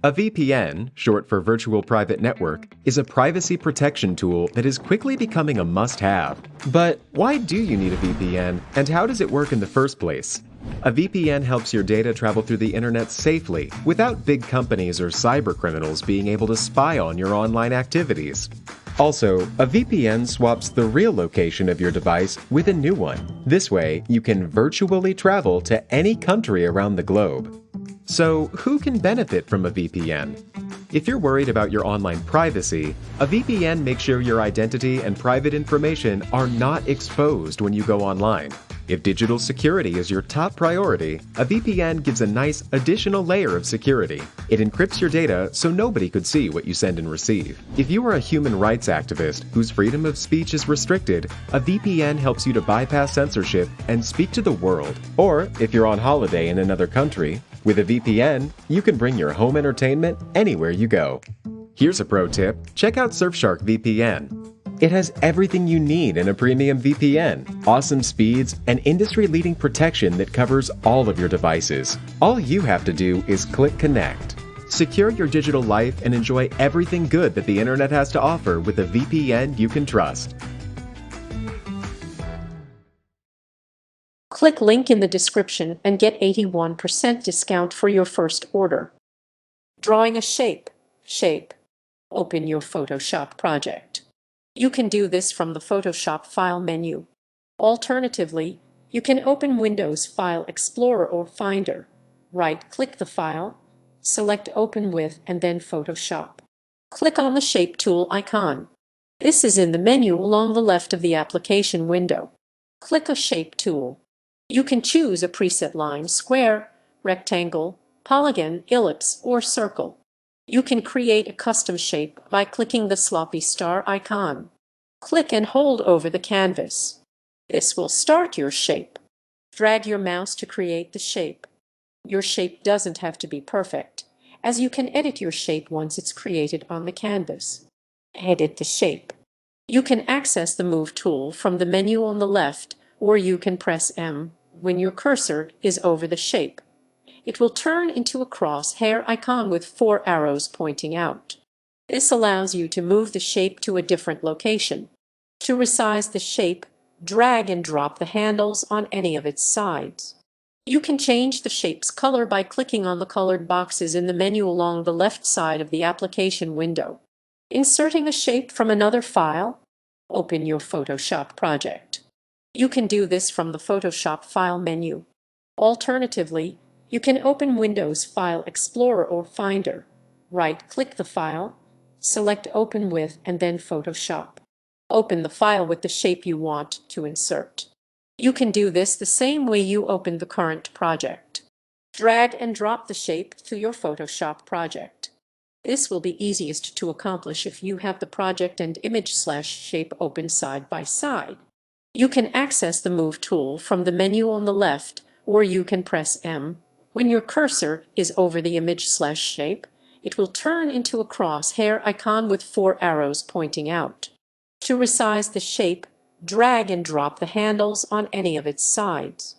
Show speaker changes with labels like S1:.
S1: A VPN, short for Virtual Private Network, is a privacy protection tool that is quickly becoming a must-have. But why do you need a VPN, and how does it work in the first place? A VPN helps your data travel through the internet safely, without big companies or cybercriminals being able to spy on your online activities. Also, a VPN swaps the real location of your device with a new one. This way, you can virtually travel to any country around the globe. So, who can benefit from a VPN? If you're worried about your online privacy, a VPN makes sure your identity and private information are not exposed when you go online. If digital security is your top priority, a VPN gives a nice additional layer of security. It encrypts your data so nobody could see what you send and receive. If you are a human rights activist whose freedom of speech is restricted, a VPN helps you to bypass censorship and speak to the world. Or, if you're on holiday in another country, with a VPN, you can bring your home entertainment anywhere you go. Here's a pro tip: check out Surfshark VPN. It has everything you need in a premium VPN, awesome speeds, and industry-leading protection that covers all of your devices. All you have to do is click Connect. Secure your digital life and enjoy everything good that the internet has to offer with a VPN you can trust.
S2: Click link in the description and get 81% discount for your first order. Drawing a shape. Open your Photoshop project. You can do this from the Photoshop File menu. Alternatively, you can open Windows File Explorer or Finder. Right-click the file, select Open With, and then Photoshop. Click on the Shape tool icon. This is in the menu along the left of the application window. Click a Shape tool. You can choose a preset line, square, rectangle, polygon, ellipse, or circle. You can create a custom shape by clicking the sloppy star icon. Click and hold over the canvas. This will start your shape. Drag your mouse to create the shape. Your shape doesn't have to be perfect, as you can edit your shape once it's created on the canvas. Edit the shape. You can access the Move tool from the menu on the left, or you can press M when your cursor is over the shape. It will turn into a crosshair icon with 4 arrows pointing out. This allows you to move the shape to a different location. To resize the shape, drag and drop the handles on any of its sides. You can change the shape's color by clicking on the colored boxes in the menu along the left side of the application window. Inserting a shape from another file. Open your Photoshop project. You can do this from the Photoshop File menu. Alternatively, you can open Windows File Explorer or Finder. Right-click the file, select Open With, and then Photoshop. Open the file with the shape you want to insert. You can do this the same way you opened the current project. Drag and drop the shape to your Photoshop project. This will be easiest to accomplish if you have the project and image/shape open side by side. You can access the Move tool from the menu on the left, or you can press M. When your cursor is over the image/shape, it will turn into a crosshair icon with 4 arrows pointing out. To resize the shape, drag and drop the handles on any of its sides.